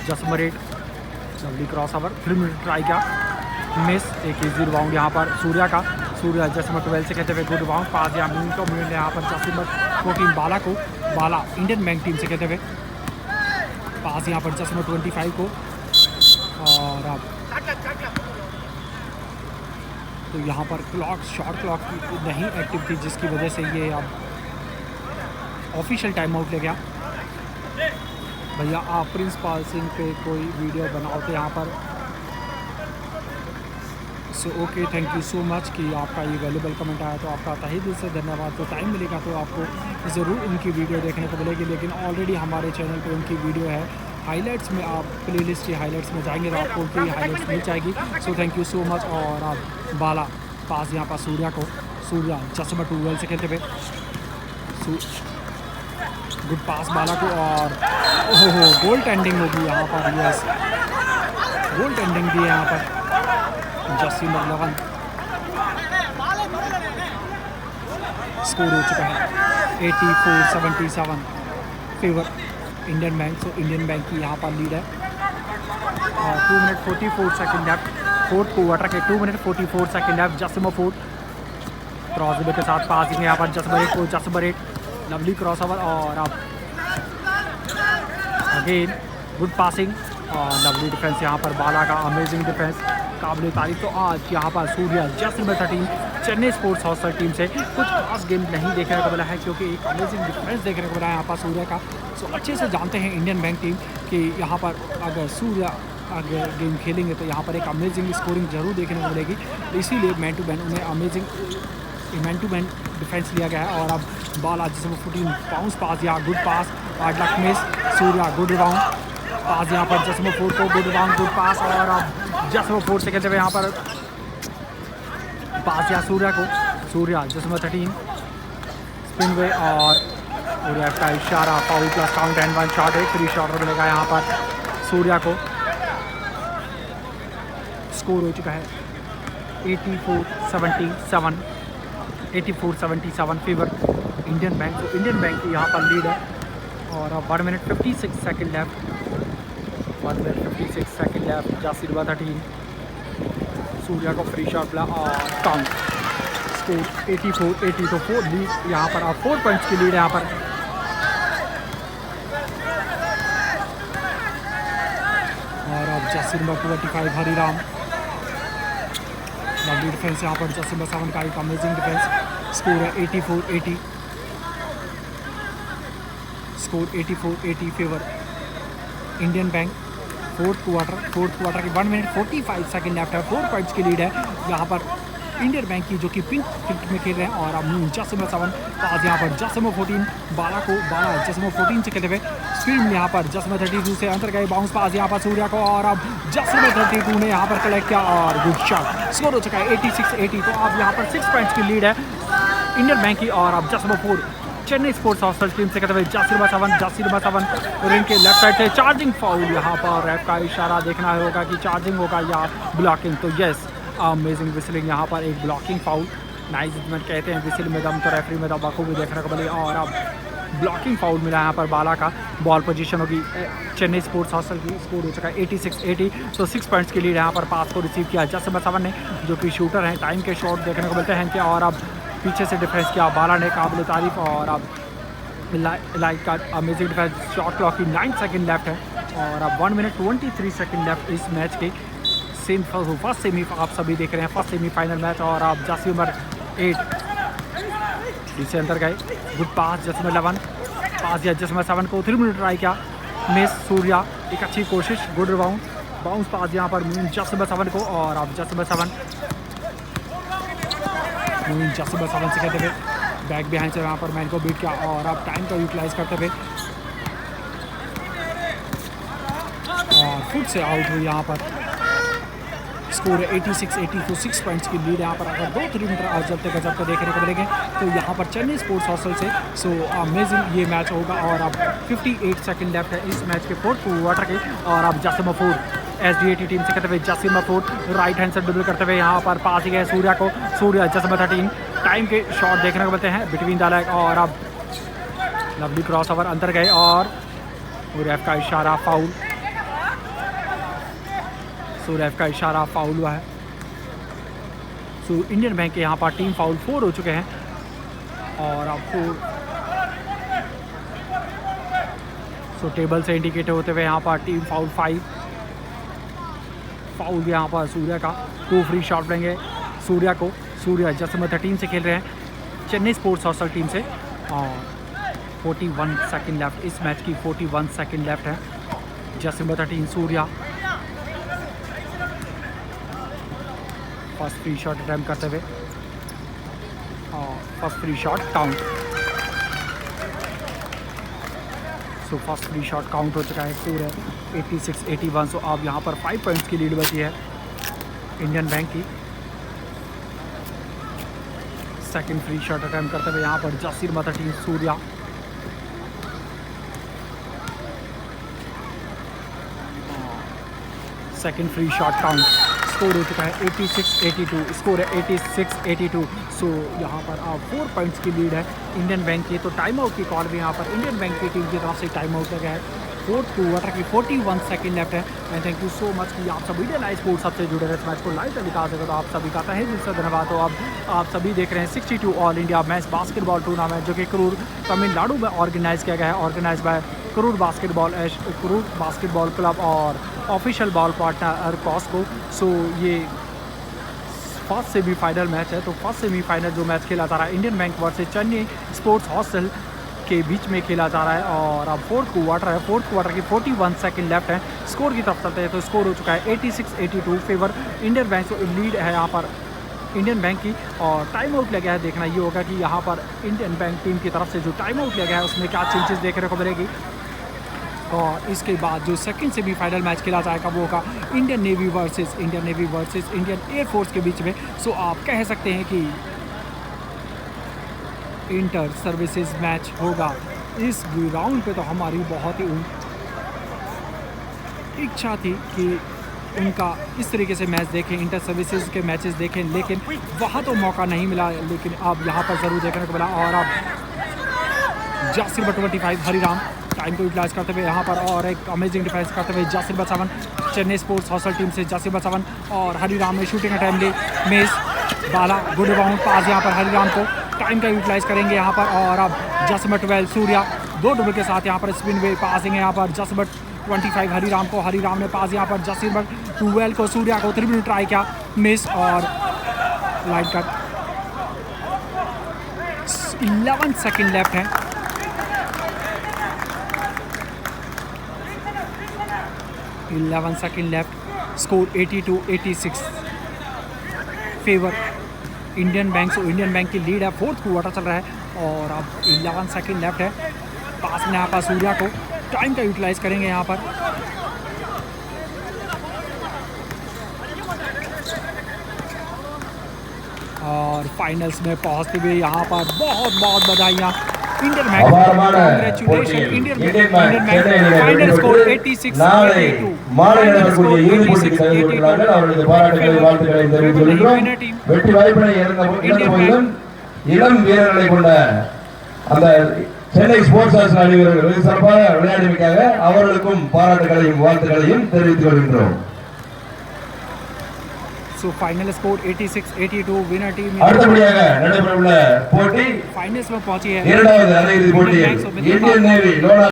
जसमरेट जल्दी क्रॉस ओवर 3 मिनट ट्राई किया, मिस, एक इजी रिबाउंड यहाँ पर सूर्या का, सूर्या जसमा 12 से कहते हुए गुड रिबाउंड पास यहाँ मिनटों मिनट यहाँ पर जसमा 14 बाला को, बाला इंडियन बैंक टीम से कहते हुए पास यहाँ पर जसमा 25 को। और अब तो यहाँ पर क्लॉक शॉट क्लॉक नहीं एक्टिव थी जिसकी वजह से ये अब ऑफिशियल टाइम आउट ले गया। भैया आप प्रिंसिपल सिंह पे कोई वीडियो बनाओ तो यहाँ पर। So okay, thank you so much कि आपका ये वैल्यूबल कमेंट आया, तो आपका तहे दिल से धन्यवाद। तो टाइम मिलेगा तो आपको ज़रूर इनकी वीडियो देखने को मिलेगी, लेकिन ऑलरेडी हमारे चैनल पे उनकी वीडियो है हाइलाइट्स में, आप प्लेलिस्ट की हाइलाइट्स में जाएंगे तो आपको उनकी हाइलाइट्स मिल जाएगी। So thank you so much. और आप बाला पास यहाँ पर सूर्या को, सूर्या जसमा 12 से खेलते हुए गुड पास बाला को, और ओहो गोल टेंडिंग होगी यहाँ पर, यस गोल टेंडिंग दी है यहाँ पर जसी 11। स्कोर हो चुका है 84-77 फेवर इंडियन बैंक। सो इंडियन बैंक की यहाँ पर लीड है। 2 minute 44 second left fourth quarter के 2 मिनट 44 सेकेंड लेफ्ट। जसम फोर्थ क्रॉस के साथ पासिंग यहाँ पर जसबर एक लवली क्रॉस ओवर और अब अगेन गुड पासिंग और लवली डिफेंस यहाँ पर बाला का अमेजिंग डिफेंस काबिल तारीफ। तो आज यहाँ पर Surya just number 13 Chennai sports hostel team से कुछ खास गेम नहीं देखने को मिला है क्योंकि एक अमेजिंग डिफेंस देखने को मिला है यहाँ पर सूर्या का। सो अच्छे से जानते हैं इंडियन बैंक टीम कि यहाँ पर अगर सूर्या अगर गेम खेलेंगे तो यहाँ पर एक अमेजिंग स्कोरिंग जरूर देखने को मिलेगी। इसीलिए मैन टू मैन उन्हें amazing man to man defence लिया गया है। और अब बाला जिसमें 14 बाउंस पास या good pass hard luck miss Surya good round pass यहाँ पर जसमो फोर्थ को गुड राउंड गुड पास और अब जसमो फोर्थ से कहते हुए यहाँ पर पास या सूर्या जसमो 13 स्पिन वे और रेफ का इशारा foul plus count and 1 shot है। 3 शॉट मिलेगा यहाँ पर सूर्या को। स्कोर हो चुका है 84-77 फेवर इंडियन बैंक। तो इंडियन बैंक की यहाँ पर लीड है और अब 1 minute 56 second left 1 minute 56 second left. Jasir 13 Surya को फ्री शॉट मिला और काउंट। स्कोर 84-80 तो 4 लीड यहाँ पर अब 4 पॉइंट्स की लीड है यहाँ पर। और अब जासिर 25 हरिराम लवली डिफेंस यहाँ पर जसम 7 का एक अमेजिंग डिफेंस। स्कोर है 84-80 score 84-80 favour Indian bank. Fourth quarter की 1 मिनट 45 सेकेंड लेफ्ट है। 4 पॉइंट्स की लीड है यहाँ पर इंडियन बैंक की जो कि पिंक पिंक में खेल रहे हैं। और अब जसम 7 पास यहाँ पर जसम 14 बाला जसम 14 से खेलते हुए स्पीड में यहाँ पर जसम 32 से अंतर गए बाउंस पास यहाँ पर सूर्या को और अब जसम 32 ने यहाँ पर कलेक्ट किया और गुड शॉट। स्कोर हो चुका है 86-80 तो अब यहाँ पर 6 पॉइंट्स की लीड है इंडियन बैंक की। और अब जसम 4 चेन्नई स्पोर्ट्स हॉस्टल टीम से कहते हुए जासिर 7 रिंग के लेफ्ट साइड से चार्जिंग फाउल यहाँ पर रेफ का इशारा देखना होगा कि चार्जिंग होगा या ब्लॉकिंग। तो यस अमेजिंग विसलिंग यहाँ पर एक ब्लॉकिंग फाउल नाइस जजमेंट कहते हैं विसिल में दम तो रेफरी में दम बखूबी देखने को मिली। और अब ब्लॉकिंग फाउल मिला यहाँ पर बाला का। बॉल पोजीशन होगी चेन्नई स्पोर्ट्स हॉस्टल की। स्कोर हो चुका है 86-80 तो 6 पॉइंट्स की लीड यहाँ पर। पास को रिसीव किया जसम 7 ने जो कि शूटर हैं टाइम के शॉट देखने को मिलते हैं क्या। और अब पीछे से डिफेंस किया बाला ने काबिल तारीफ। और अब लाइक का अमेजिंग डिफेंस। शॉट क्लॉक की 9 सेकेंड लेफ्ट है और अब 1 मिनट 23 सेकेंड लेफ्ट इस मैच के। फर्स्ट सेमी आप सभी देख रहे हैं फर्स्ट सेमीफाइनल मैच। और अब जासिर 8 इसे अंदर गए गुड पास जसम 11 पास या जसम 7 को 3 मिनट ट्राई किया मिस सूर्या एक अच्छी कोशिश गुड राउंड बाउंस पास यहाँ पर जसम 7 को। और अब जसम 7 से कहते हुए बैक बिहाइंड से यहाँ पर मैन को बीट किया और अब टाइम को यूटिलाइज करते हुए और फुट से आउट हुई यहाँ पर। स्कोर है 86-80 तो 6 पॉइंट्स की लीड यहाँ पर। अगर 2-3 मीटर और जब तक देखने को मिलेंगे तो यहाँ पर चेन्नई स्पोर्ट्स हॉस्टल से। सो अमेजिंग ये मैच होगा। और अब 58 सेकेंड लेफ्ट है इस मैच के फोर्थ क्वार्टर के। और अब जसम 4 SDAT टीम से कहते हुए जसम 4 राइट हैंड से ड्रिबल करते हुए यहाँ पर पास ही गए सूर्या को। सूर्या जसम 13 टाइम के शॉट देखने को मिलते हैं बिटवीन द लेग। और अब लवली क्रॉस ओवर अंदर गए और रेफ का इशारा फाउल। सो रेफ का इशारा फाउल हुआ है। सो इंडियन बैंक के यहाँ पर टीम फाउल 4 हो चुके हैं। और अब 4 सो टेबल से इंडिकेट होते हुए यहाँ पर टीम फाउल 5 फाउल यहाँ पर सूर्या का। 2 फ्री शॉट लेंगे सूर्या जसम 13 से खेल रहे हैं चेन्नई स्पोर्ट्स हॉस्टल टीम से। और 41 सेकेंड लेफ्ट इस मैच की 41 सेकेंड लेफ्ट है। जसम 13 Surya first free shot attempt करते हुए और first free shot count. So first free shot count हो चुका है। स्कोर है 86-81 सो अब यहाँ पर 5 पॉइंट्स की लीड बची है इंडियन बैंक की। सेकंड फ्री शॉट अटैम्प्ट करते हुए यहाँ पर Yasir 13 Surya second free shot count. Score हो चुका है 86-82, स्कोर है 86-82। सो यहाँ पर 4 पॉइंट्स की लीड है इंडियन बैंक की। तो टाइम आउट की कॉल भी यहाँ पर इंडियन बैंक की टीम की तरफ से टाइम आउट लगा है। फोर्थ क्वार्टर की 41 सेकंड लेफ्ट है। And thank you so much कि आप सभी इंडियन आई स्पोर्ट्स सबसे जुड़े रहे इस मैच को लाइव टेलीकास्ट करें। तो आप सभी का तहे दिल से धन्यवाद। तो अब आप सभी देख रहे हैं 62 all India match basketball tournament जो कि करूर तमिलनाडु में ऑर्गेनाइज किया गया है। Organise by Karur basketball club और official ball partner Cosco. So ये फर्स्ट सेमीफाइनल मैच है। तो फर्स्ट सेमीफाइनल जो मैच खेला जा रहा है Indian bank versus Chennai sports hostel के बीच में खेला जा रहा है। और अब फोर्थ क्वार्टर है। फोर्थ क्वार्टर की 41 सेकंड लेफ्ट है। स्कोर की तरफ चलते हैं तो स्कोर हो चुका है 86-82 फेवर इंडियन बैंक। तो लीड है यहाँ पर इंडियन बैंक की। और टाइम आउट लगा है। देखना ये होगा कि यहाँ पर इंडियन बैंक टीम की तरफ से जो टाइम आउट लगा है उसमें क्या चेंजेस देखने को मिलेगी। और इसके बाद जो सेकंड सेमीफाइनल मैच खेला जाएगा वो होगा Indian Navy versus Indian Air Force के बीच में। सो आप कह सकते हैं कि इंटर सर्विसेज मैच होगा इस ग्राउंड पे। तो हमारी बहुत ही इच्छा थी कि उनका इस तरीके से मैच देखें, इंटर सर्विसेज के मैचेस देखें, लेकिन वहाँ तो मौका नहीं मिला। लेकिन अब यहाँ पर ज़रूर देखने को मिला। और अब जासिर बट 25 हरिराम टाइम को यूटिलाइज करते हुए यहाँ पर और एक अमेजिंग डिफेंस करते हुए Yasir बचावन Chennai sports hostel team से जासिर बचावन और हरिराम ने शूटिंग का टाइम ले मेज बाला गुड बाउंड पास यहाँ पर हरिराम को टाइम का यूटिलाइज करेंगे यहाँ पर। और अब जसमट 12 सूर्या 2 डबल के साथ यहाँ पर स्पिन वे पासिंग है यहाँ पर जसमट 25 हरिराम को। हरिराम ने पास यहाँ पर जसमट 12 को सूर्या को 3 मिनट ट्राई किया मिस। और लाइट कट 11 सेकंड लेफ्ट है। Score 82-86 favour Indian Bank. So Indian Bank की लीड है। फोर्थ क्वार्टर चल रहा है और अब 11 सेकंड लेफ्ट है। पास में यहाँ पर सूर्या को टाइम का यूटिलाइज करेंगे यहाँ पर। और फाइनल्स में पहुंचते हुए यहाँ पर बहुत बहुत बधाइयाँ Indian bank. Congratulation Indian bank final score 86-82 மாலை நடக்கக்கூடிய இறுதிப் போட்டிக்கு தகுதி பெற்றார்கள். அவர்களது பாராட்டுகளை வாழ்த்துக்களை தெரிவித்துக் கொள்கிறோம். வெற்றி வாய்ப்பினை இழந்த போதிலும் இளம் வீரர்களை கொண்ட அந்த சென்னை ஸ்போர்ட்ஸ் ஹாஸ்டல் அணி வீரர்கள் வெகு சிறப்பாக விளையாடியிருக்காங்க. அவர்களுக்கும் பாராட்டுகளையும் வாழ்த்துக்களையும் தெரிவித்துக் கொள்கின்றோம். So final score 86-82 winner team அடுத்தபடியாக நடைபெறவுள்ள போட்டி फाइनल्स में पहुंची है. இரண்டாவது அரையிறுதி போட்டியில் இந்தியன் நேவி